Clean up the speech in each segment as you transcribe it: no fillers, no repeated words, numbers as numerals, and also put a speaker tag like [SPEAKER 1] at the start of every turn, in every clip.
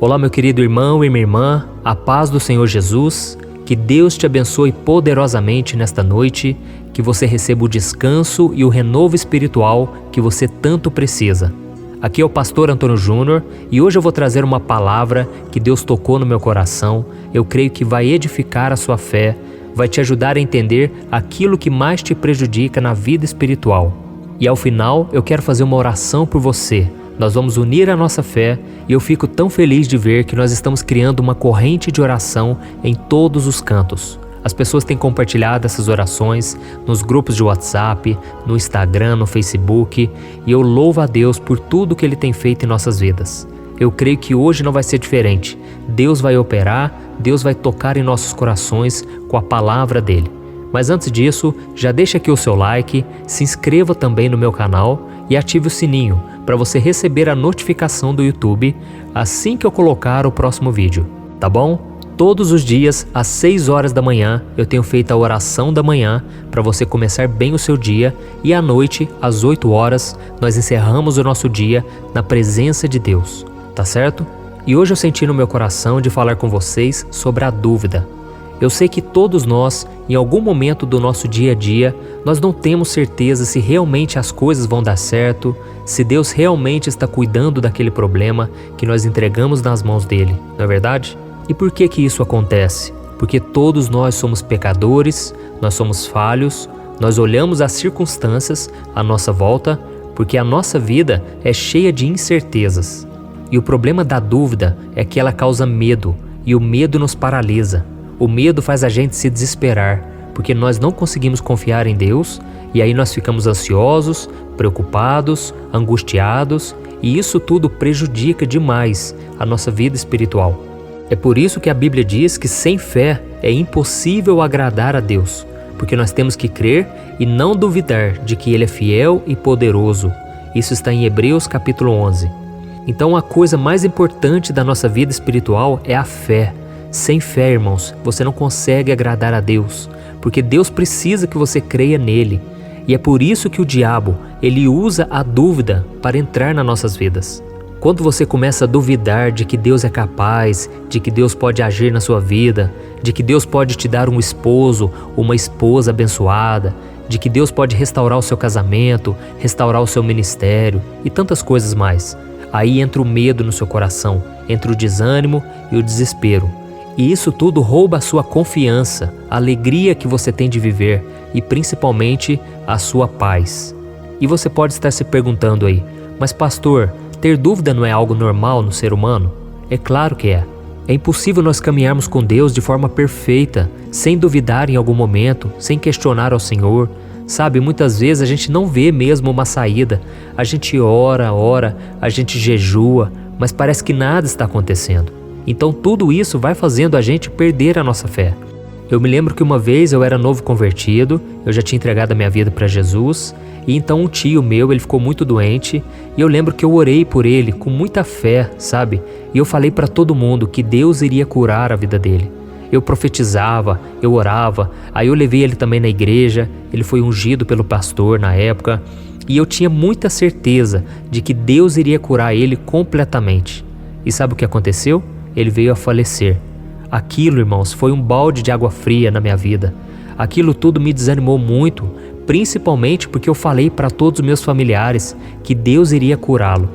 [SPEAKER 1] Olá, meu querido irmão e minha irmã, a paz do Senhor Jesus, que Deus te abençoe poderosamente nesta noite, que você receba o descanso e o renovo espiritual que você tanto precisa. Aqui é o pastor Antônio Júnior e hoje eu vou trazer uma palavra que Deus tocou no meu coração. Eu creio que vai edificar a sua fé, vai te ajudar a entender aquilo que mais te prejudica na vida espiritual. E ao final eu quero fazer uma oração por você. Nós vamos unir a nossa fé e eu fico tão feliz de ver que nós estamos criando uma corrente de oração em todos os cantos. As pessoas têm compartilhado essas orações nos grupos de WhatsApp, no Instagram, no Facebook, e eu louvo a Deus por tudo que Ele tem feito em nossas vidas. Eu creio que hoje não vai ser diferente. Deus vai operar, Deus vai tocar em nossos corações com a palavra dEle. Mas antes disso, já deixa aqui o seu like, se inscreva também no meu canal e ative o sininho para você receber a notificação do YouTube assim que eu colocar o próximo vídeo, tá bom? Todos os dias, às 6 horas da manhã, eu tenho feito a oração da manhã para você começar bem o seu dia e à noite, às 8 horas, nós encerramos o nosso dia na presença de Deus, tá certo? E hoje eu senti no meu coração de falar com vocês sobre a dúvida. Eu sei que todos nós, em algum momento do nosso dia a dia, nós não temos certeza se realmente as coisas vão dar certo, se Deus realmente está cuidando daquele problema que nós entregamos nas mãos dele, não é verdade? E por que isso acontece? Porque todos nós somos pecadores, nós somos falhos, nós olhamos as circunstâncias à nossa volta, porque a nossa vida é cheia de incertezas. E o problema da dúvida é que ela causa medo, e o medo nos paralisa. O medo faz a gente se desesperar, porque nós não conseguimos confiar em Deus, e aí nós ficamos ansiosos, preocupados, angustiados, e isso tudo prejudica demais a nossa vida espiritual. É por isso que a Bíblia diz que sem fé é impossível agradar a Deus, porque nós temos que crer e não duvidar de que Ele é fiel e poderoso. Isso está em Hebreus capítulo 11. Então a coisa mais importante da nossa vida espiritual é a fé. Sem fé, irmãos, você não consegue agradar a Deus, porque Deus precisa que você creia nele. E é por isso que o diabo, ele usa a dúvida para entrar nas nossas vidas. Quando você começa a duvidar de que Deus é capaz, de que Deus pode agir na sua vida, de que Deus pode te dar um esposo, uma esposa abençoada, de que Deus pode restaurar o seu casamento, restaurar o seu ministério e tantas coisas mais, aí entra o medo no seu coração, entra o desânimo e o desespero. E isso tudo rouba a sua confiança, a alegria que você tem de viver e principalmente a sua paz. E você pode estar se perguntando aí, mas pastor, ter dúvida não é algo normal no ser humano? É claro que é. É impossível nós caminharmos com Deus de forma perfeita, sem duvidar em algum momento, sem questionar ao Senhor. Sabe, muitas vezes a gente não vê mesmo uma saída. A gente ora, a gente jejua, mas parece que nada está acontecendo. Então tudo isso vai fazendo a gente perder a nossa fé. Eu me lembro que uma vez eu era novo convertido, eu já tinha entregado a minha vida para Jesus, e então um tio meu, ele ficou muito doente, e eu lembro que eu orei por ele com muita fé, sabe? E eu falei para todo mundo que Deus iria curar a vida dele. Eu profetizava, eu orava, aí eu levei ele também na igreja, ele foi ungido pelo pastor na época, e eu tinha muita certeza de que Deus iria curar ele completamente. E sabe o que aconteceu? Ele veio a falecer. Aquilo, irmãos, foi um balde de água fria na minha vida. Aquilo tudo me desanimou muito, principalmente porque eu falei para todos os meus familiares que Deus iria curá-lo.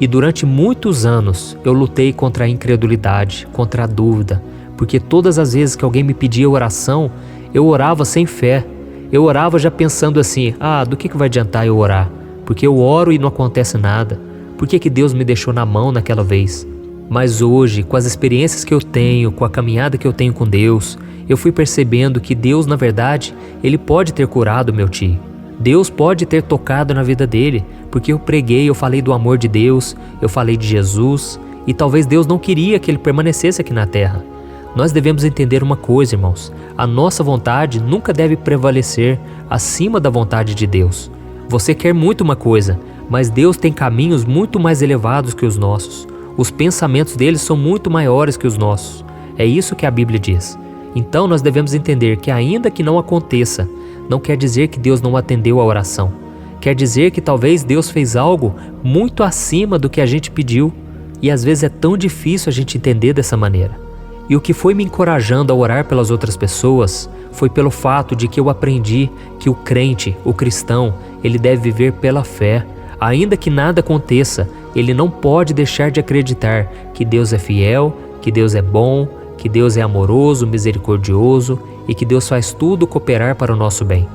[SPEAKER 1] E durante muitos anos eu lutei contra a incredulidade, contra a dúvida, porque todas as vezes que alguém me pedia oração, eu orava sem fé. Eu orava já pensando assim, do que vai adiantar eu orar? Porque eu oro e não acontece nada. Por que Deus me deixou na mão naquela vez? Mas hoje, com as experiências que eu tenho, com a caminhada que eu tenho com Deus, eu fui percebendo que Deus, na verdade, Ele pode ter curado meu tio. Deus pode ter tocado na vida dele, porque eu preguei, eu falei do amor de Deus, eu falei de Jesus, e talvez Deus não queria que ele permanecesse aqui na terra. Nós devemos entender uma coisa, irmãos, a nossa vontade nunca deve prevalecer acima da vontade de Deus. Você quer muito uma coisa, mas Deus tem caminhos muito mais elevados que os nossos. Os pensamentos deles são muito maiores que os nossos. É isso que a Bíblia diz. Então nós devemos entender que ainda que não aconteça, não quer dizer que Deus não atendeu a oração. Quer dizer que talvez Deus fez algo muito acima do que a gente pediu. E às vezes é tão difícil a gente entender dessa maneira. E o que foi me encorajando a orar pelas outras pessoas foi pelo fato de que eu aprendi que o crente, o cristão, ele deve viver pela fé. Ainda que nada aconteça, ele não pode deixar de acreditar que Deus é fiel, que Deus é bom, que Deus é amoroso, misericordioso e que Deus faz tudo cooperar para o nosso bem.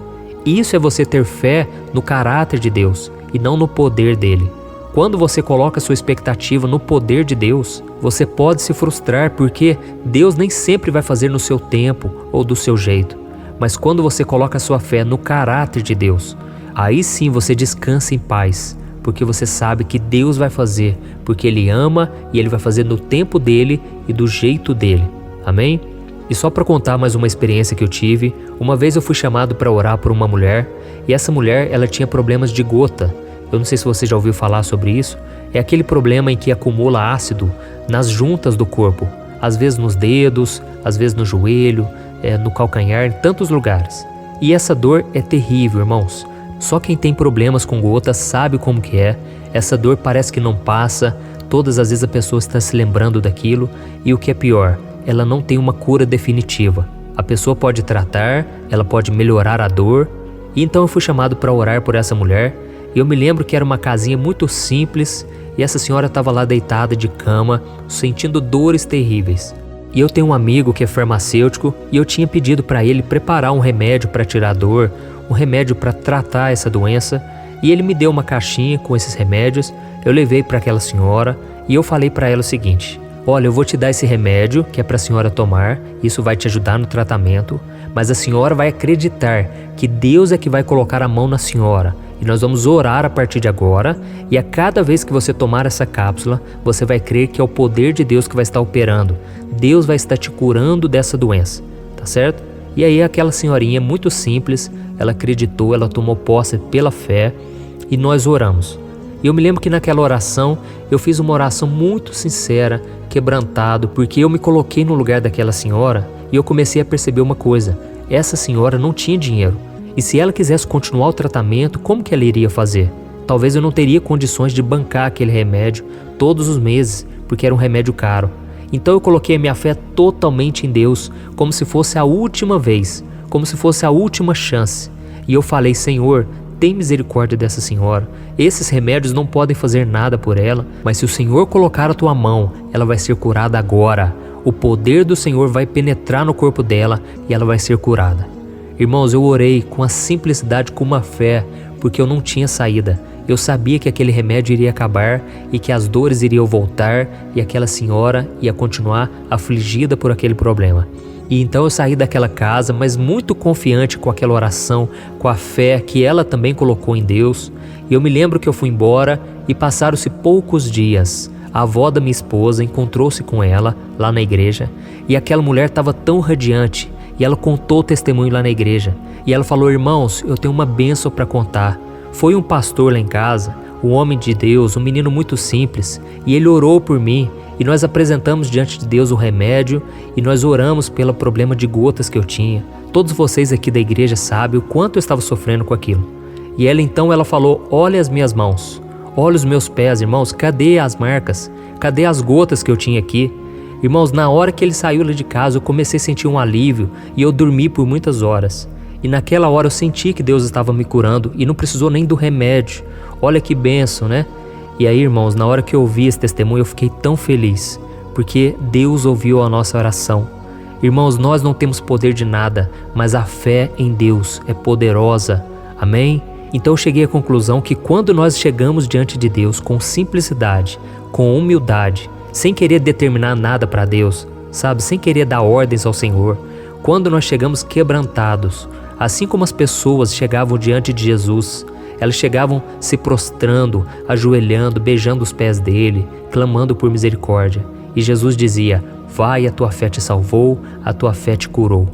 [SPEAKER 1] Isso é você ter fé no caráter de Deus e não no poder dele. Quando você coloca sua expectativa no poder de Deus, você pode se frustrar porque Deus nem sempre vai fazer no seu tempo ou do seu jeito. Mas quando você coloca sua fé no caráter de Deus, aí sim você descansa em paz, porque você sabe que Deus vai fazer, porque Ele ama e Ele vai fazer no tempo dele e do jeito dele. Amém? E só para contar mais uma experiência que eu tive, uma vez eu fui chamado para orar por uma mulher e essa mulher ela tinha problemas de gota. Eu não sei se você já ouviu falar sobre isso. É aquele problema em que acumula ácido nas juntas do corpo, às vezes nos dedos, às vezes no joelho, no calcanhar, em tantos lugares. E essa dor é terrível, irmãos. Só quem tem problemas com gota sabe como que é. Essa dor parece que não passa, todas as vezes a pessoa está se lembrando daquilo e o que é pior, ela não tem uma cura definitiva. A pessoa pode tratar, ela pode melhorar a dor. E então eu fui chamado para orar por essa mulher. E eu me lembro que era uma casinha muito simples e essa senhora estava lá deitada de cama, sentindo dores terríveis. E eu tenho um amigo que é farmacêutico e eu tinha pedido para ele preparar um remédio para tirar a dor, um remédio para tratar essa doença. E ele me deu uma caixinha com esses remédios, eu levei para aquela senhora e eu falei para ela o seguinte: olha, eu vou te dar esse remédio que é para a senhora tomar, isso vai te ajudar no tratamento, mas a senhora vai acreditar que Deus é que vai colocar a mão na senhora. E nós vamos orar a partir de agora, e a cada vez que você tomar essa cápsula, você vai crer que é o poder de Deus que vai estar operando. Deus vai estar te curando dessa doença, tá certo? E aí aquela senhorinha muito simples, ela acreditou, ela tomou posse pela fé e nós oramos. E eu me lembro que naquela oração, eu fiz uma oração muito sincera, quebrantado, porque eu me coloquei no lugar daquela senhora e eu comecei a perceber uma coisa: essa senhora não tinha dinheiro. E se ela quisesse continuar o tratamento, como que ela iria fazer? Talvez eu não teria condições de bancar aquele remédio todos os meses, porque era um remédio caro. Então eu coloquei a minha fé totalmente em Deus, como se fosse a última vez, como se fosse a última chance. E eu falei: Senhor, tem misericórdia dessa senhora. Esses remédios não podem fazer nada por ela, mas se o Senhor colocar a tua mão, ela vai ser curada agora. O poder do Senhor vai penetrar no corpo dela e ela vai ser curada. Irmãos, eu orei com a simplicidade, com uma fé, porque eu não tinha saída. Eu sabia que aquele remédio iria acabar e que as dores iriam voltar e aquela senhora ia continuar afligida por aquele problema. E então eu saí daquela casa, mas muito confiante com aquela oração, com a fé que ela também colocou em Deus. E eu me lembro que eu fui embora e passaram-se poucos dias. A avó da minha esposa encontrou-se com ela lá na igreja e aquela mulher estava tão radiante. E ela contou o testemunho lá na igreja. E ela falou: irmãos, eu tenho uma bênção para contar. Foi um pastor lá em casa, um homem de Deus, um menino muito simples. E ele orou por mim. E nós apresentamos diante de Deus o remédio. E nós oramos pelo problema de gotas que eu tinha. Todos vocês aqui da igreja sabem o quanto eu estava sofrendo com aquilo. E ela falou: olha as minhas mãos. Olha os meus pés, irmãos. Cadê as marcas? Cadê as gotas que eu tinha aqui? Irmãos, na hora que ele saiu lá de casa, eu comecei a sentir um alívio e eu dormi por muitas horas. E naquela hora eu senti que Deus estava me curando e não precisou nem do remédio. Olha que bênção, né? E aí, irmãos, na hora que eu ouvi esse testemunho, eu fiquei tão feliz, porque Deus ouviu a nossa oração. Irmãos, nós não temos poder de nada, mas a fé em Deus é poderosa. Amém? Então eu cheguei à conclusão que quando nós chegamos diante de Deus com simplicidade, com humildade, sem querer determinar nada para Deus, sabe? Sem querer dar ordens ao Senhor. Quando nós chegamos quebrantados, assim como as pessoas chegavam diante de Jesus, elas chegavam se prostrando, ajoelhando, beijando os pés dele, clamando por misericórdia. E Jesus dizia: vai, a tua fé te salvou, a tua fé te curou.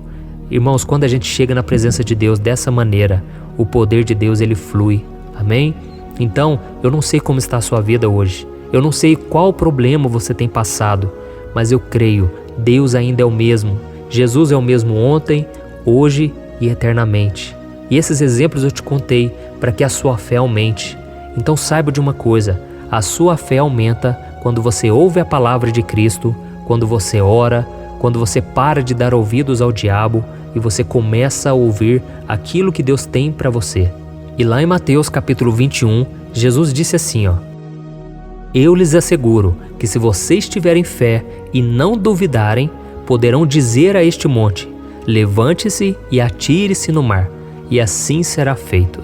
[SPEAKER 1] Irmãos, quando a gente chega na presença de Deus dessa maneira, o poder de Deus ele flui. Amém? Então, eu não sei como está a sua vida hoje. Eu não sei qual problema você tem passado, mas eu creio, Deus ainda é o mesmo. Jesus é o mesmo ontem, hoje e eternamente. E esses exemplos eu te contei para que a sua fé aumente. Então saiba de uma coisa: a sua fé aumenta quando você ouve a palavra de Cristo, quando você ora, quando você para de dar ouvidos ao diabo e você começa a ouvir aquilo que Deus tem para você. E lá em Mateus capítulo 21, Jesus disse assim, eu lhes asseguro que se vocês tiverem fé e não duvidarem, poderão dizer a este monte, levante-se e atire-se no mar, e assim será feito.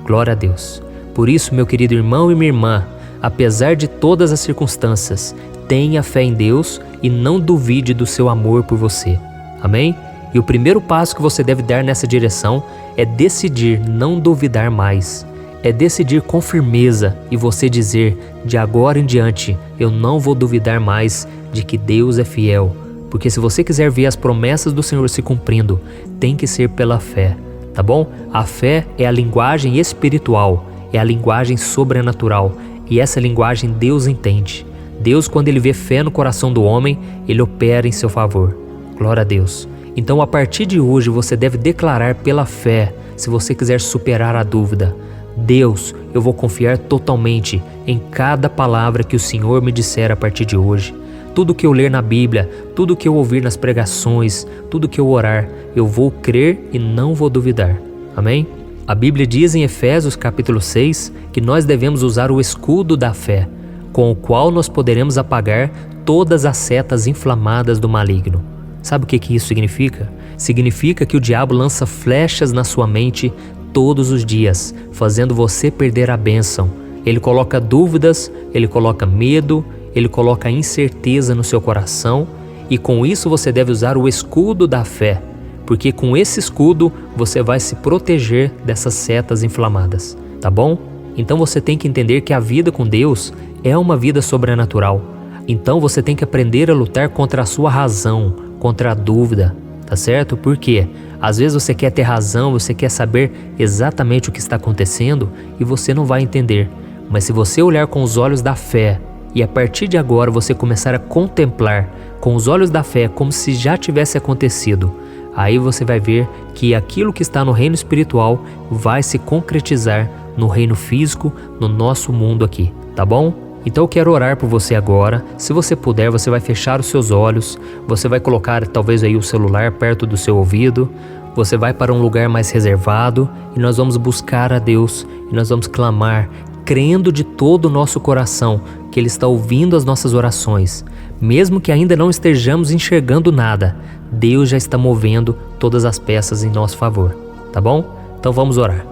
[SPEAKER 1] Glória a Deus. Por isso, meu querido irmão e minha irmã, apesar de todas as circunstâncias, tenha fé em Deus e não duvide do seu amor por você. Amém? E o primeiro passo que você deve dar nessa direção é decidir não duvidar mais. É decidir com firmeza e você dizer, de agora em diante, eu não vou duvidar mais de que Deus é fiel. Porque se você quiser ver as promessas do Senhor se cumprindo, tem que ser pela fé, tá bom? A fé é a linguagem espiritual, é a linguagem sobrenatural, e essa linguagem Deus entende. Deus, quando Ele vê fé no coração do homem, Ele opera em seu favor. Glória a Deus. Então, a partir de hoje, você deve declarar pela fé, se você quiser superar a dúvida, Deus, eu vou confiar totalmente em cada palavra que o Senhor me disser a partir de hoje. Tudo que eu ler na Bíblia, tudo que eu ouvir nas pregações, tudo que eu orar, eu vou crer e não vou duvidar. Amém? A Bíblia diz em Efésios capítulo 6 que nós devemos usar o escudo da fé, com o qual nós poderemos apagar todas as setas inflamadas do maligno. Sabe o que isso significa? Significa que o diabo lança flechas na sua mente todos os dias, fazendo você perder a bênção. Ele coloca dúvidas, ele coloca medo, ele coloca incerteza no seu coração, e com isso você deve usar o escudo da fé, porque com esse escudo você vai se proteger dessas setas inflamadas, tá bom? Então você tem que entender que a vida com Deus é uma vida sobrenatural. Então você tem que aprender a lutar contra a sua razão, contra a dúvida, tá certo? Por quê? Às vezes você quer ter razão, você quer saber exatamente o que está acontecendo e você não vai entender. Mas se você olhar com os olhos da fé, e a partir de agora você começar a contemplar com os olhos da fé como se já tivesse acontecido, aí você vai ver que aquilo que está no reino espiritual vai se concretizar no reino físico, no nosso mundo aqui, tá bom? Então eu quero orar por você agora. Se você puder, você vai fechar os seus olhos, você vai colocar talvez aí o celular perto do seu ouvido, você vai para um lugar mais reservado e nós vamos buscar a Deus e nós vamos clamar, crendo de todo o nosso coração que Ele está ouvindo as nossas orações. Mesmo que ainda não estejamos enxergando nada, Deus já está movendo todas as peças em nosso favor, tá bom? Então vamos orar.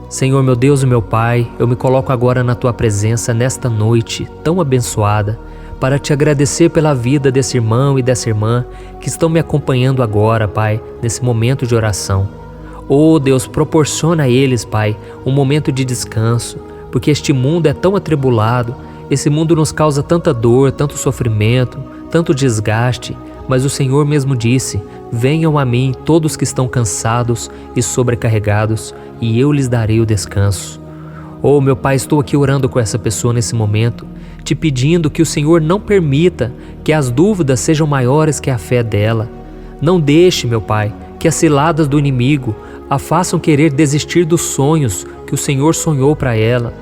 [SPEAKER 1] Senhor, meu Deus e meu Pai, eu me coloco agora na Tua presença nesta noite tão abençoada para Te agradecer pela vida desse irmão e dessa irmã que estão me acompanhando agora, Pai, nesse momento de oração. Oh Deus, proporciona a eles, Pai, um momento de descanso, porque este mundo é tão atribulado, esse mundo nos causa tanta dor, tanto sofrimento, tanto desgaste, mas o Senhor mesmo disse, venham a mim todos que estão cansados e sobrecarregados, e eu lhes darei o descanso. Oh meu Pai, estou aqui orando com essa pessoa nesse momento, te pedindo que o Senhor não permita que as dúvidas sejam maiores que a fé dela. Não deixe, meu Pai, que as ciladas do inimigo a façam querer desistir dos sonhos que o Senhor sonhou para ela.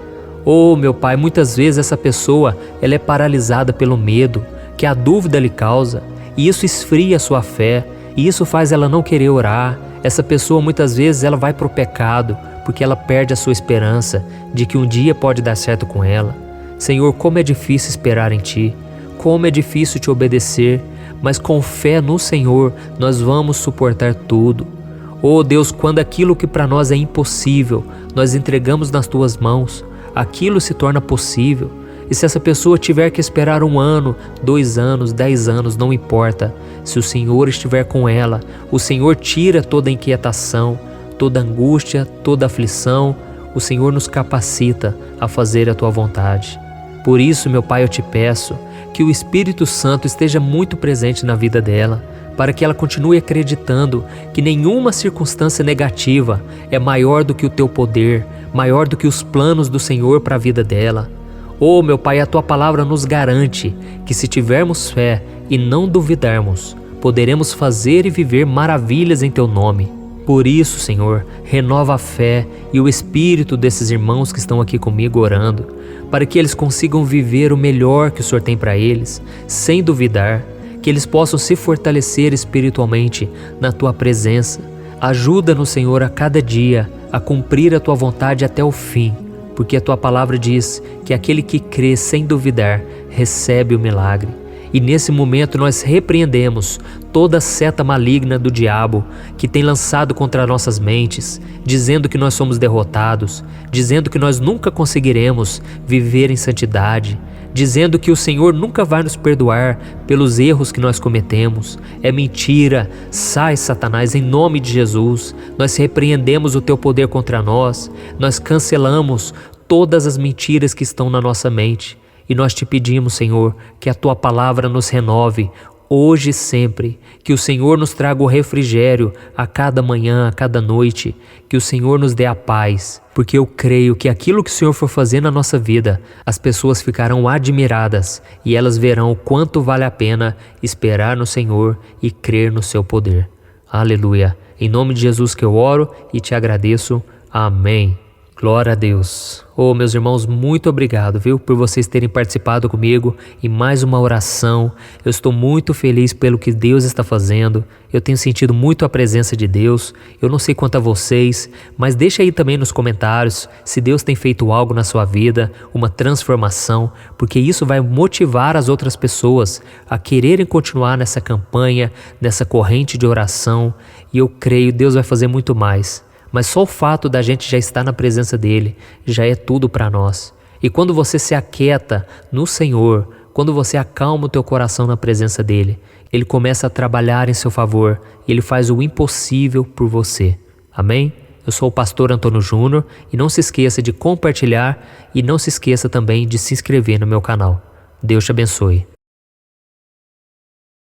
[SPEAKER 1] Oh, meu Pai, muitas vezes essa pessoa ela é paralisada pelo medo que a dúvida lhe causa, e isso esfria a sua fé, e isso faz ela não querer orar. Essa pessoa muitas vezes ela vai para o pecado, porque ela perde a sua esperança de que um dia pode dar certo com ela. Senhor, como é difícil esperar em Ti, como é difícil Te obedecer, mas com fé no Senhor nós vamos suportar tudo. Oh Deus, quando aquilo que para nós é impossível, nós entregamos nas Tuas mãos, aquilo se torna possível. E se essa pessoa tiver que esperar 1 ano, 2 anos, 10 anos, não importa. Se o Senhor estiver com ela, o Senhor tira toda a inquietação, toda a angústia, toda a aflição. O Senhor nos capacita a fazer a Tua vontade. Por isso, meu Pai, eu Te peço que o Espírito Santo esteja muito presente na vida dela, para que ela continue acreditando que nenhuma circunstância negativa é maior do que o Teu poder, maior do que os planos do Senhor para a vida dela. Oh, meu Pai, a Tua palavra nos garante que se tivermos fé e não duvidarmos, poderemos fazer e viver maravilhas em Teu nome. Por isso, Senhor, renova a fé e o espírito desses irmãos que estão aqui comigo orando, para que eles consigam viver o melhor que o Senhor tem para eles, sem duvidar, que eles possam se fortalecer espiritualmente na Tua presença. Ajuda-nos, Senhor, a cada dia a cumprir a Tua vontade até o fim, porque a Tua palavra diz que aquele que crê sem duvidar recebe o milagre. E nesse momento nós repreendemos toda seta maligna do diabo que tem lançado contra nossas mentes, dizendo que nós somos derrotados, dizendo que nós nunca conseguiremos viver em santidade, dizendo que o Senhor nunca vai nos perdoar pelos erros que nós cometemos. É mentira. Sai, Satanás, em nome de Jesus. Nós repreendemos o Teu poder contra nós, nós cancelamos todas as mentiras que estão na nossa mente. E nós te pedimos, Senhor, que a Tua palavra nos renove, hoje e sempre, que o Senhor nos traga o refrigério a cada manhã, a cada noite, que o Senhor nos dê a paz, porque eu creio que aquilo que o Senhor for fazer na nossa vida, as pessoas ficarão admiradas e elas verão o quanto vale a pena esperar no Senhor e crer no Seu poder. Aleluia! Em nome de Jesus que eu oro e te agradeço. Amém. Glória a Deus. Oh, meus irmãos, muito obrigado, viu, por vocês terem participado comigo em mais uma oração. Eu estou muito feliz pelo que Deus está fazendo. Eu tenho sentido muito a presença de Deus. Eu não sei quanto a vocês, mas deixa aí também nos comentários se Deus tem feito algo na sua vida, uma transformação, porque isso vai motivar as outras pessoas a quererem continuar nessa campanha, nessa corrente de oração. E eu creio, Deus vai fazer muito mais. Mas só o fato da gente já estar na presença dEle já é tudo para nós. E quando você se aquieta no Senhor, quando você acalma o teu coração na presença dEle, Ele começa a trabalhar em seu favor e Ele faz o impossível por você. Amém? Eu sou o pastor Antônio Júnior e não se esqueça de compartilhar e não se esqueça também de se inscrever no meu canal. Deus te abençoe.